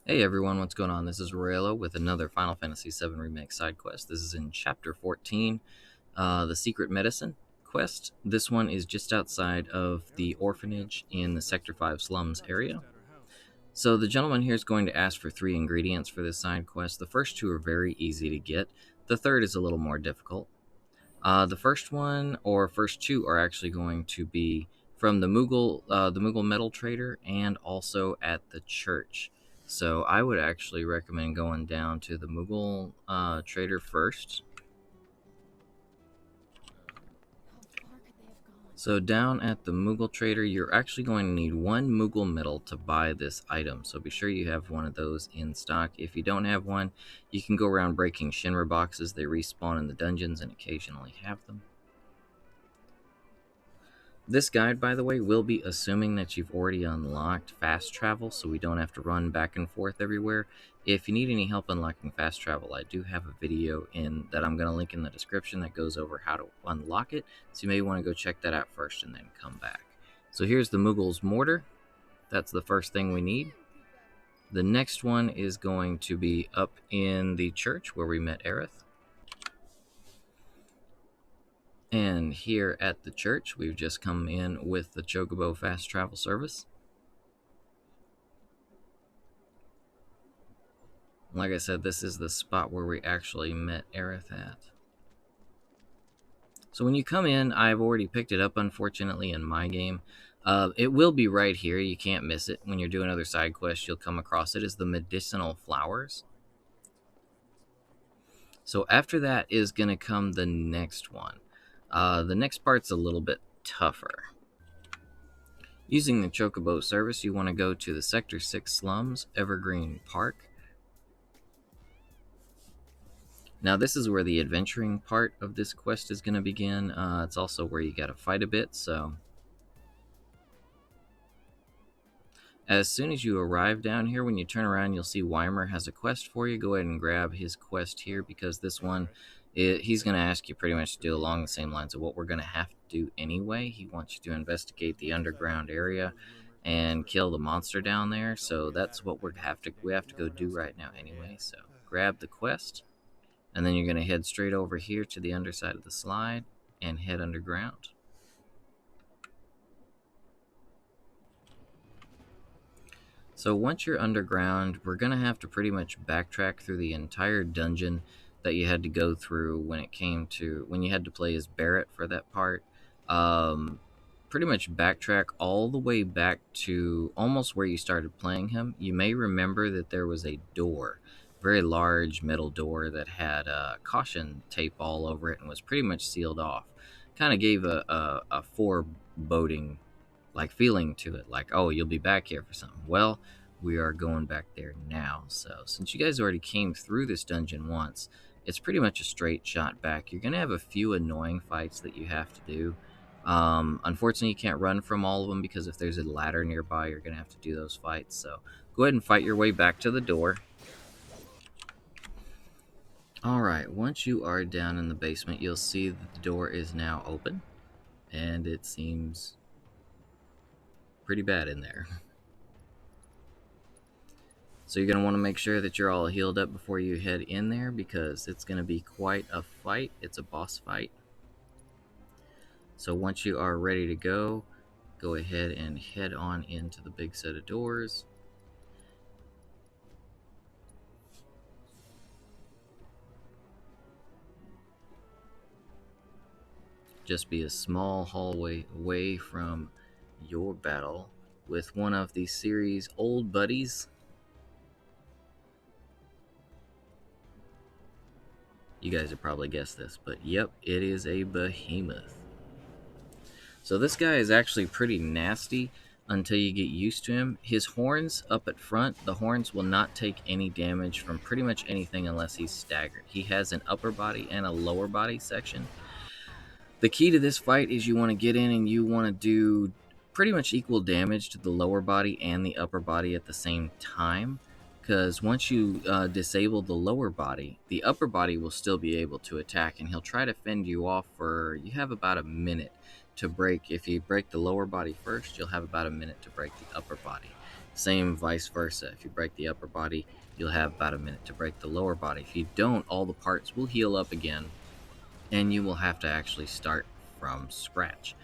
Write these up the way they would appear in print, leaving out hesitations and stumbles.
Hey everyone, what's going on? This is Raelo with another Final Fantasy VII Remake side quest. This is in Chapter 14, the Secret Medicine quest. This one is just outside of the orphanage in the Sector 5 slums area. So the gentleman here is going to ask for 3 ingredients for this side quest. The first 2 are very easy to get. The third is a little more difficult. The first 2 are actually going to be from the Moogle metal trader, and also at the church. So I would actually recommend going down to the Moogle trader first. So down at the Moogle trader, you're actually going to need 1 Moogle metal to buy this item. So be sure you have one of those in stock. If you don't have one, you can go around breaking Shinra boxes. They respawn in the dungeons and occasionally have them. This guide, by the way, will be assuming that you've already unlocked fast travel, so we don't have to run back and forth everywhere. If you need any help unlocking fast travel, I do have a video that I'm going to link in the description that goes over how to unlock it, so you may want to go check that out first and then come back. So here's the Moogles mortar. That's the first thing we need. The next one is going to be up in the church where we met Aerith. And here at the church, we've just come in with the Chocobo fast travel service. Like I said, this is the spot where we actually met Aerith at. So when you come in, I've already picked it up, unfortunately, in my game. It will be right here. You can't miss it. When you're doing other side quests, you'll come across it as the medicinal flowers. So after that is going to come the next one. The next part's a little bit tougher. Using the Chocobo service, you want to go to the Sector 6 slums, Evergreen Park. Now this is where the adventuring part of this quest is going to begin. It's also where you got to fight a bit, so as soon as you arrive down here, when you turn around, you'll see Weimer has a quest for you. Go ahead and grab his quest here, because this one, he's going to ask you pretty much to do along the same lines of what we're going to have to do anyway. He wants you to investigate the underground area and kill the monster down there. So that's what we have to go do right now anyway. So grab the quest, and then you're going to head straight over here to the underside of the slide and head underground. So once you're underground, we're going to have to pretty much backtrack through the entire dungeon that you had to go through when you had to play as Barrett for that part. Pretty much backtrack all the way back to almost where you started playing him. You may remember that there was a door, very large metal door that had caution tape all over it and was pretty much sealed off. Kind of gave a foreboding feeling to it, like, oh, you'll be back here for something. Well, we are going back there now. So since you guys already came through this dungeon once, it's pretty much a straight shot back. You're gonna have a few annoying fights that you have to do. Unfortunately, you can't run from all of them, because if there's a ladder nearby, you're gonna have to do those fights. So go ahead and fight your way back to the door. Alright, once you are down in the basement, you'll see that the door is now open, and it seems pretty bad in there. So you're going to want to make sure that you're all healed up before you head in there, because it's going to be quite a fight. It's a boss fight. So once you are ready to go ahead and head on into the big set of doors. Just be a small hallway away from your battle with one of the series' old buddies. You guys have probably guessed this, but yep, it is a behemoth. So this guy is actually pretty nasty until you get used to him. His horns up at front, the horns will not take any damage from pretty much anything unless he's staggered. He has an upper body and a lower body section. The key to this fight is you want to get in and you want to do pretty much equal damage to the lower body and the upper body at the same time, because once you disable the lower body, the upper body will still be able to attack, and he'll try to fend you off you have about a minute to break. If you break the lower body first, you'll have about a minute to break the upper body. Same vice versa. If you break the upper body, you'll have about a minute to break the lower body. If you don't, all the parts will heal up again, and you will have to actually start from scratch.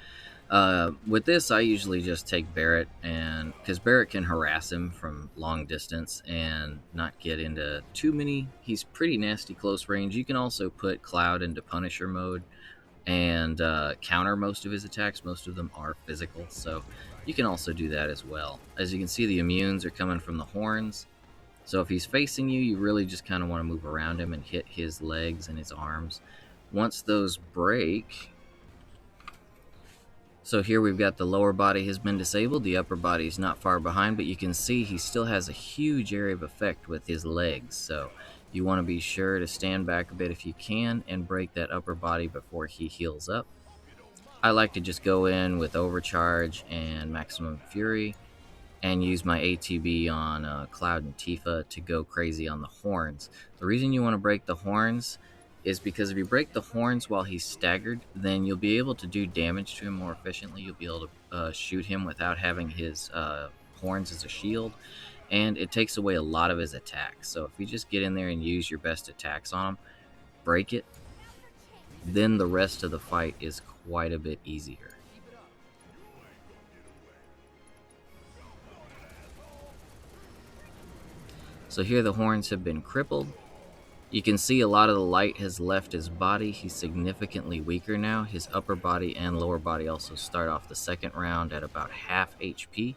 With this, I usually just take Barrett, and because Barrett can harass him from long distance and not get into too many. He's pretty nasty close range. You can also put Cloud into Punisher mode and counter most of his attacks. Most of them are physical, so you can also do that as well. As you can see, the immunes are coming from the horns. So if he's facing you, you really just kind of want to move around him and hit his legs and his arms. Once those break, so here we've got the lower body has been disabled, the upper body is not far behind, but you can see he still has a huge area of effect with his legs. So you want to be sure to stand back a bit if you can and break that upper body before he heals up. I like to just go in with Overcharge and Maximum Fury and use my ATB on Cloud and Tifa to go crazy on the horns. The reason you want to break the horns is because if you break the horns while he's staggered, then you'll be able to do damage to him more efficiently. You'll be able to shoot him without having his horns as a shield, and it takes away a lot of his attacks. So if you just get in there and use your best attacks on him, break it, then the rest of the fight is quite a bit easier. So here the horns have been crippled. You can see a lot of the light has left his body. He's significantly weaker now. His upper body and lower body also start off the second round at about half HP.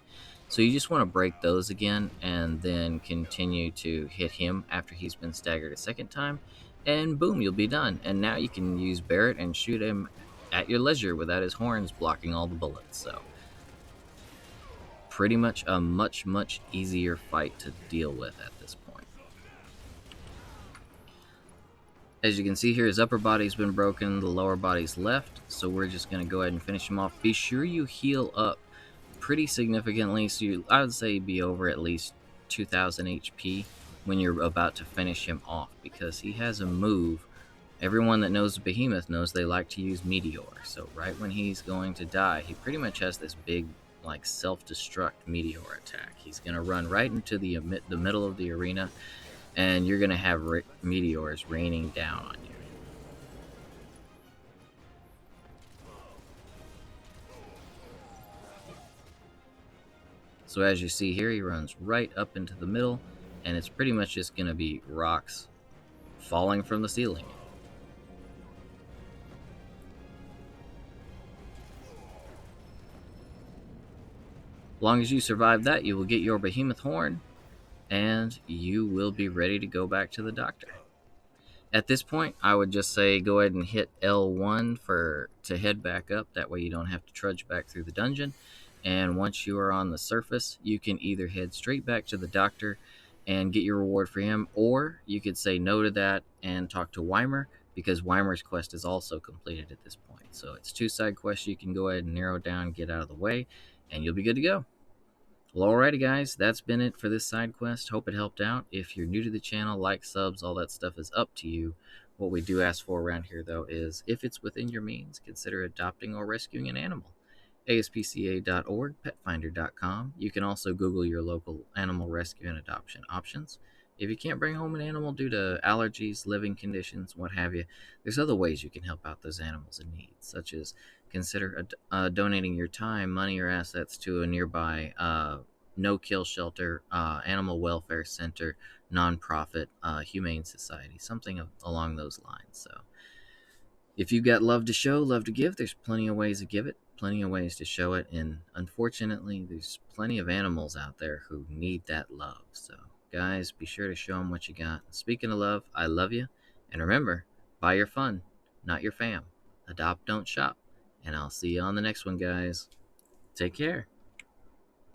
So you just want to break those again and then continue to hit him after he's been staggered a second time. And boom, you'll be done. And now you can use Barrett and shoot him at your leisure without his horns blocking all the bullets. So pretty much a much easier fight to deal with at this point. As you can see here, his upper body's been broken, the lower body's left, so we're just going to go ahead and finish him off. Be sure you heal up pretty significantly, so I would say be over at least 2,000 HP when you're about to finish him off, because he has a move. Everyone that knows Behemoth knows they like to use Meteor, so right when he's going to die, he pretty much has this big like self-destruct Meteor attack. He's going to run right into the middle of the arena, and you're going to have meteors raining down on you. So as you see here, he runs right up into the middle, and it's pretty much just going to be rocks falling from the ceiling. As long as you survive that, you will get your Behemoth horn, and you will be ready to go back to the doctor. At this point, I would just say go ahead and hit L1 to head back up. That way you don't have to trudge back through the dungeon. And once you are on the surface, you can either head straight back to the doctor and get your reward for him, or you could say no to that and talk to Weimer, because Weimer's quest is also completed at this point. So it's 2 side quests you can go ahead and narrow down, get out of the way, and you'll be good to go. Well, alrighty guys, that's been it for this side quest. Hope it helped out. If you're new to the channel, like, subs, all that stuff is up to you. What we do ask for around here, though, is if it's within your means, consider adopting or rescuing an animal. ASPCA.org, petfinder.com. You can also Google your local animal rescue and adoption options. If you can't bring home an animal due to allergies, living conditions, what have you, there's other ways you can help out those animals in need, such as consider donating your time, money, or assets to a nearby no-kill shelter, animal welfare center, nonprofit, humane society, something along those lines. So if you've got love to show, love to give, there's plenty of ways to give it, plenty of ways to show it, and unfortunately, there's plenty of animals out there who need that love. So guys, be sure to show them what you got. Speaking of love, I love you, and remember, buy your fun, not your fam. Adopt, don't shop. And I'll see you on the next one, guys. Take care.